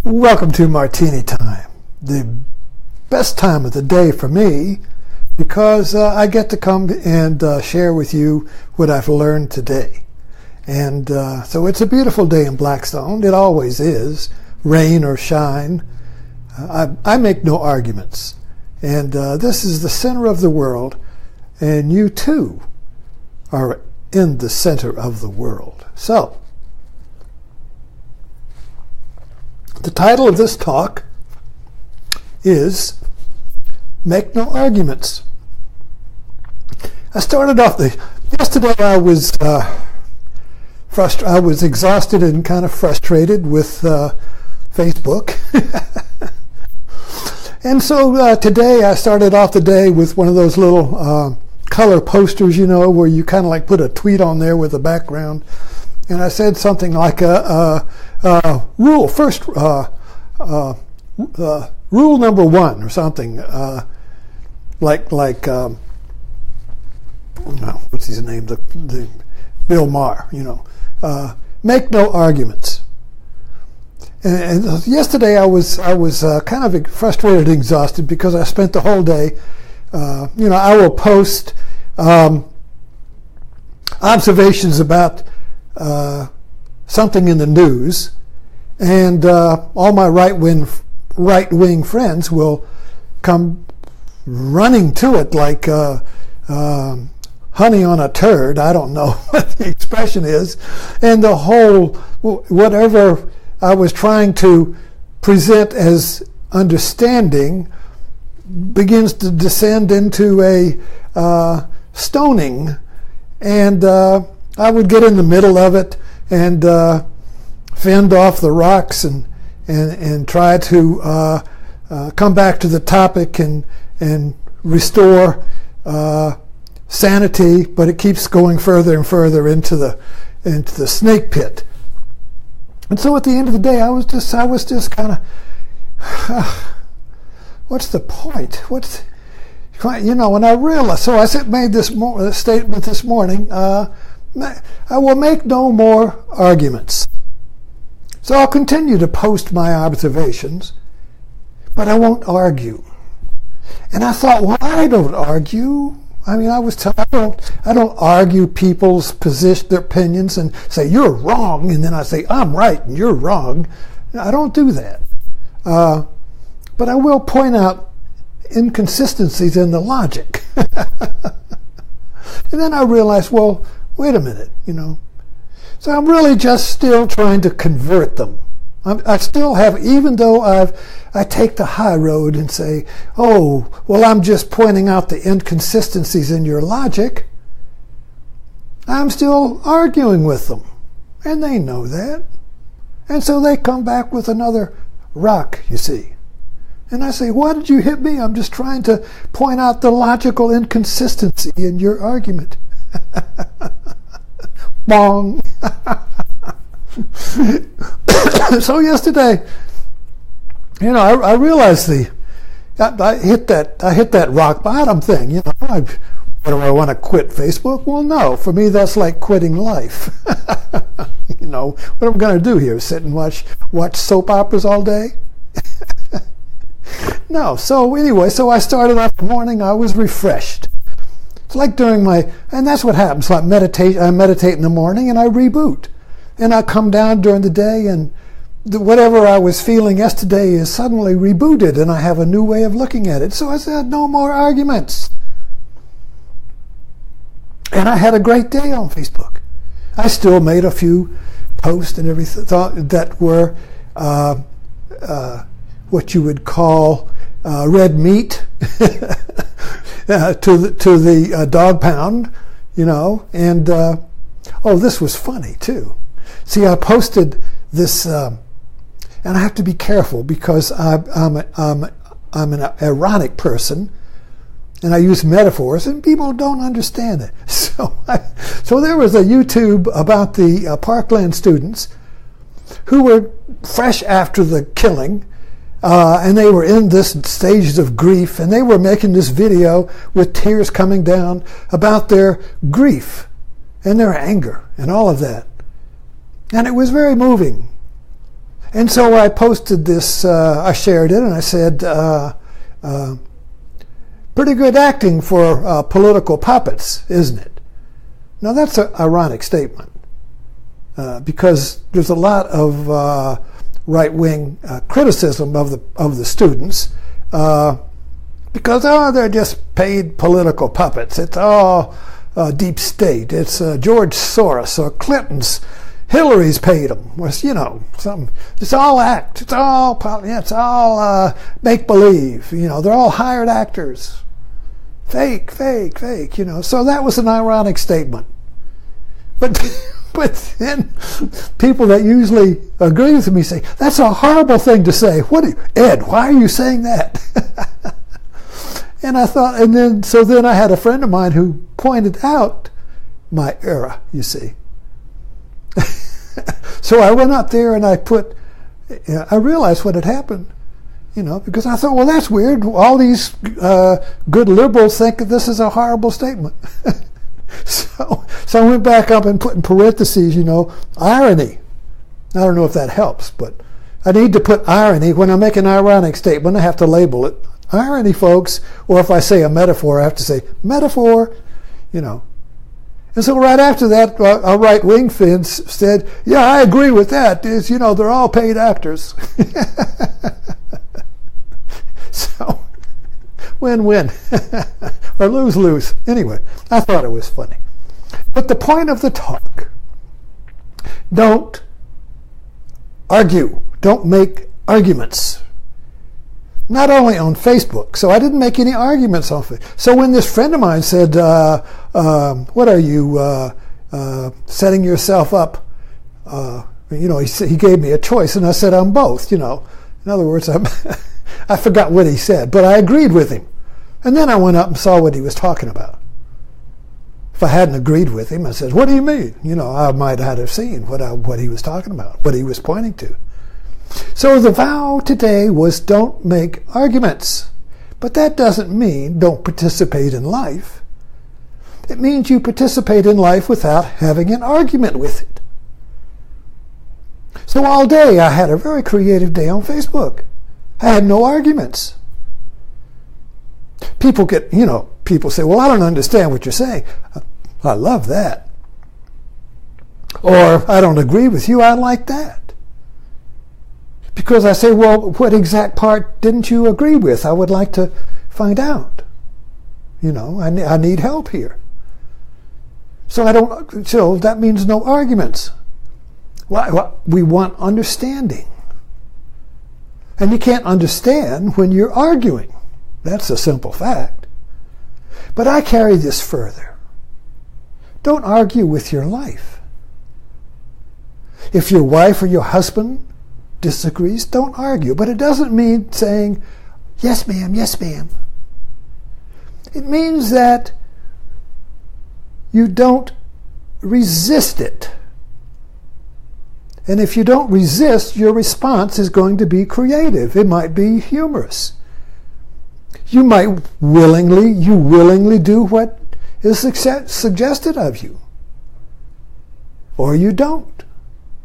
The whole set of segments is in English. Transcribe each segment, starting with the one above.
Welcome to Martini Time, the best time of the day for me because I get to come and share with you what I've learned today. And so it's a beautiful day in Blackstone. It always is, rain or shine. I make no arguments. And this is the center of the world, and you too are in the center of the world. So, the title of this talk is Make No Arguments. I started off yesterday I was exhausted and kind of frustrated with Facebook. And so today I started off the day with one of those little color posters, you know, where you kind of like put a tweet on there with a background. And I said something like rule number one or something what's his name, the Bill Maher, you know, make no arguments. And yesterday I was kind of frustrated and exhausted because I spent the whole day, I will post observations about something in the news, and all my right-wing friends will come running to it like honey on a turd. I don't know what the expression is, and the whole whatever I was trying to present as understanding begins to descend into a stoning, and I would get in the middle of it and fend off the rocks and try to come back to the topic and restore sanity, but it keeps going further and further into the snake pit. And so at the end of the day, I was just kind of, what's the point? And I realized, so I made this statement this morning, I will make no more arguments. So I'll continue to post my observations, but I won't argue. And I thought, well, I don't argue. I mean, I don't argue people's their opinions and say, you're wrong, and then I say, I'm right and you're wrong. I don't do that. But I will point out inconsistencies in the logic. And then I realized, well, wait a minute, So I'm really just still trying to convert them. I still have, even though I take the high road and say, oh, well, I'm just pointing out the inconsistencies in your logic, I'm still arguing with them. And they know that. And so they come back with another rock, you see. And I say, why did you hit me? I'm just trying to point out the logical inconsistency in your argument. Bong. So yesterday, I realized I hit that rock bottom thing. What do I want to quit Facebook? Well, no. For me, that's like quitting life. What am I going to do here? Sit and watch soap operas all day? No. So anyway, I started off the morning. I was refreshed. It's like and that's what happens. Like I meditate in the morning and I reboot. And I come down during the day and whatever I was feeling yesterday is suddenly rebooted and I have a new way of looking at it. So I said, no more arguments. And I had a great day on Facebook. I still made a few posts and everything that were what you would call red meat to the dog pound, and this was funny too. See, I posted this, and I have to be careful because I'm an ironic person, and I use metaphors, and people don't understand it. So there was a YouTube about the Parkland students who were fresh after the killing, and they were in this stages of grief, and they were making this video with tears coming down about their grief and their anger and all of that. And it was very moving. And so I posted this, I shared it, and I said, pretty good acting for political puppets, isn't it? Now that's an ironic statement, because there's a lot of right-wing criticism of the students, because they're just paid political puppets. It's all deep state. It's George Soros or Clinton's, Hillary's paid them. It's all act. It's all make believe. They're all hired actors. Fake. So that was an ironic statement. But then people that usually agree with me say, that's a horrible thing to say. Ed, why are you saying that? And I thought, then I had a friend of mine who pointed out my error, you see. So I went up there and I realized what had happened, because I thought, well, that's weird. All these good liberals think that this is a horrible statement. So I went back up and put in parentheses, irony. I don't know if that helps, but I need to put irony. When I make an ironic statement, I have to label it irony, folks. Or if I say a metaphor, I have to say metaphor, And so right after that, a right-wing fence said, yeah, I agree with that. They're all paid actors. So, win-win. Or lose-lose. Anyway, I thought it was funny. But the point of the talk, don't argue. Don't make arguments. Not only on Facebook. So I didn't make any arguments on Facebook. So when this friend of mine said, what are you, setting yourself up? He gave me a choice, and I said, I'm both, In other words, I forgot what he said, but I agreed with him. And then I went up and saw what he was talking about. If I hadn't agreed with him, I said, what do you mean? I might not have seen what he was talking about, what he was pointing to. So the vow today was don't make arguments. But that doesn't mean don't participate in life. It means you participate in life without having an argument with it. So all day I had a very creative day on Facebook. I had no arguments. People say, well, I don't understand what you're saying. I love that. Or I don't agree with you. I like that. Because I say, well, what exact part didn't you agree with? I would like to find out. I need help here. So that means no arguments. We want understanding. And you can't understand when you're arguing. That's a simple fact. But I carry this further. Don't argue with your life. If your wife or your husband disagrees, don't argue. But it doesn't mean saying, yes, ma'am, yes, ma'am. It means that you don't resist it. And if you don't resist, your response is going to be creative. It might be humorous. You might willingly do what is suggested of you. Or you don't.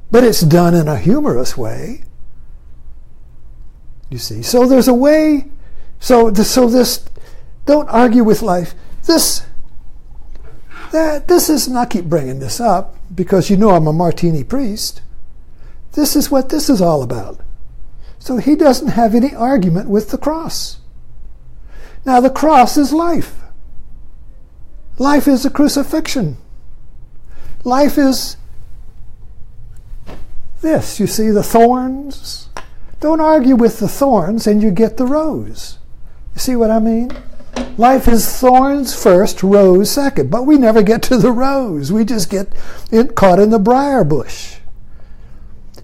But it's done in a humorous way. You see. So there's a way. So this, don't argue with life. This is, and I keep bringing this up because I'm a Martini priest. This is what this is all about. So he doesn't have any argument with the cross. Now the cross is life. Life is a crucifixion. Life is this. You see the thorns? Don't argue with the thorns and you get the rose. You see what I mean? Life is thorns first, rose second. But we never get to the rose. We just get caught in the briar bush.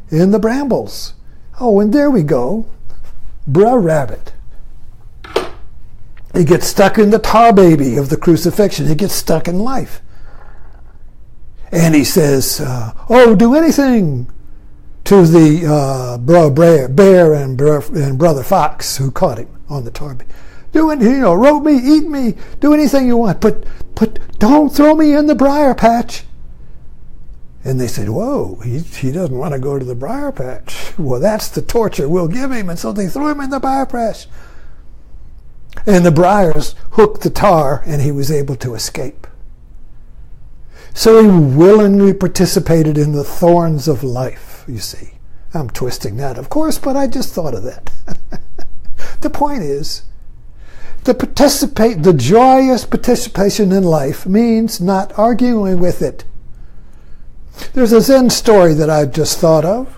In the brambles. Oh, and there we go. Bruh rabbit. He gets stuck in the tar baby of the crucifixion. He gets stuck in life. And he says, do anything to the bear and brother fox who caught him on the tar baby. Rope me, eat me, do anything you want, but don't throw me in the briar patch. And they said, whoa, he doesn't want to go to the briar patch. Well, that's the torture we'll give him. And so they threw him in the briar patch. And the briars hooked the tar, and he was able to escape. So he willingly participated in the thorns of life, you see. I'm twisting that, of course, but I just thought of that. The point is, the joyous participation in life means not arguing with it. There's a Zen story that I've just thought of,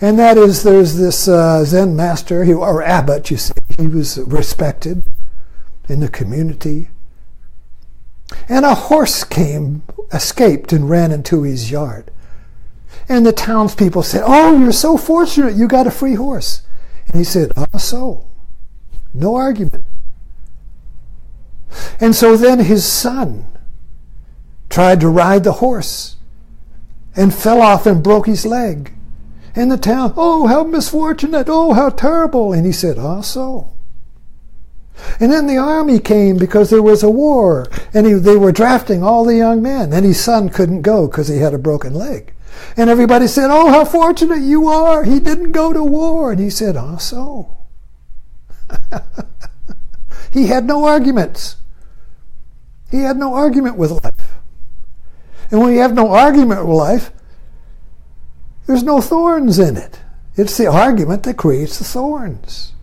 and that is there's this Zen master, or abbot, you see. He was respected in the community. And a horse escaped and ran into his yard. And the townspeople said, oh, you're so fortunate, you got a free horse. And he said, so. No argument. And so then his son tried to ride the horse and fell off and broke his leg. And the town, oh, how misfortunate, oh, how terrible. And he said, so. And then the army came because there was a war, and they were drafting all the young men, and his son couldn't go because he had a broken leg. And everybody said, oh, how fortunate you are, he didn't go to war. And he said, so. He had no arguments. He had no argument with life. And when you have no argument with life, there's no thorns in it. It's the argument that creates the thorns.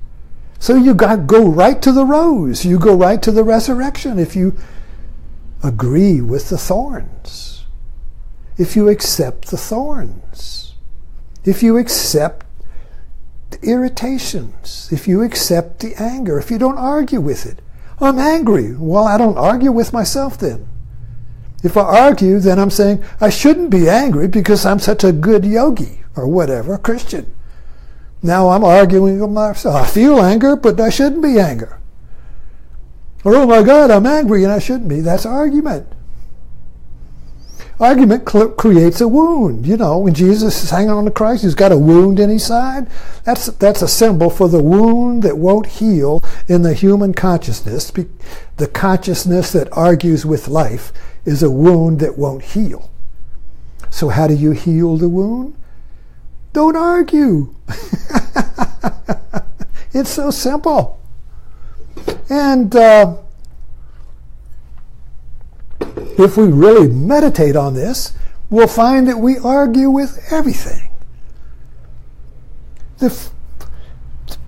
So you go right to the rose. You go right to the resurrection if you agree with the thorns. If you accept the thorns. If you accept the irritations. If you accept the anger. If you don't argue with it. I'm angry. Well, I don't argue with myself then. If I argue, then I'm saying I shouldn't be angry because I'm such a good yogi or whatever, Christian. Now I'm arguing with myself. I feel anger, but I shouldn't be angry. Or, oh my God, I'm angry and I shouldn't be. That's argument. Argument creates a wound. You know, when Jesus is hanging on the cross, he's got a wound in his side. That's a symbol for the wound that won't heal in the human consciousness. The consciousness that argues with life is a wound that won't heal. So how do you heal the wound? Don't argue. It's so simple. And if we really meditate on this, we'll find that we argue with everything. The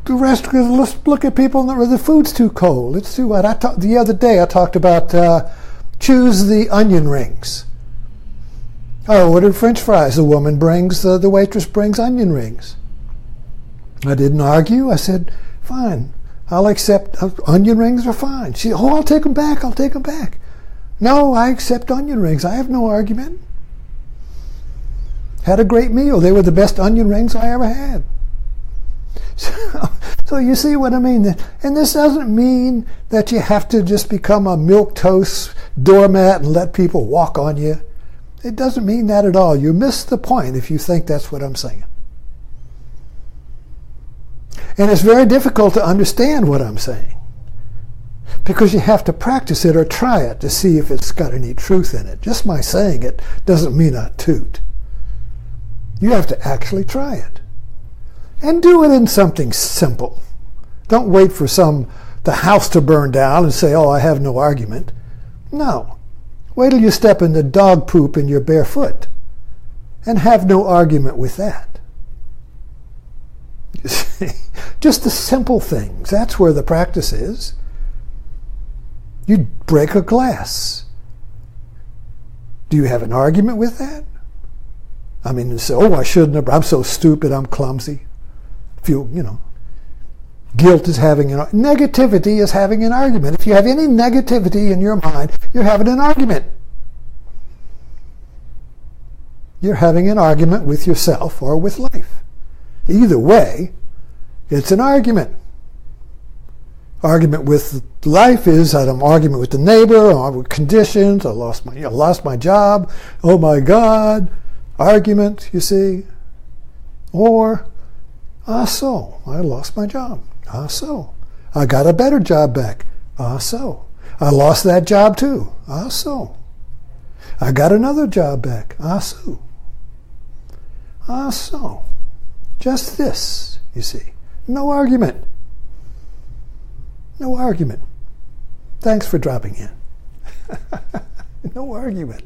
rest, let's look at people, the food's too cold. It's too hot. The other day I talked about choose the onion rings. I ordered French fries. The woman the waitress brings onion rings. I didn't argue. I said, fine, I'll accept, onion rings are fine. She, I'll take them back. No, I accept onion rings. I have no argument. Had a great meal. They were the best onion rings I ever had. So you see what I mean? And this doesn't mean that you have to just become a milquetoast doormat and let people walk on you. It doesn't mean that at all. You miss the point if you think that's what I'm saying. And it's very difficult to understand what I'm saying because you have to practice it or try it to see if it's got any truth in it. Just my saying it doesn't mean a toot. You have to actually try it. And do it in something simple. Don't wait for the house to burn down and say, oh, I have no argument. No. Wait till you step in the dog poop in your bare foot and have no argument with that. You see? Just the simple things. That's where the practice is. You break a glass. Do you have an argument with that? I mean, you say, oh, I shouldn't have. I'm so stupid. I'm clumsy. Guilt is negativity is having an argument. If you have any negativity in your mind, you're having an argument. You're having an argument with yourself or with life. Either way, it's an argument. Argument with life is an argument with the neighbor, or with conditions. I lost my job. Oh my God. Argument, you see. Or, so, I lost my job. So, I got a better job back. So, I lost that job too. So. I got another job back. Ah, so. Ah, so. Just this, you see. No argument. No argument. Thanks for dropping in. No argument.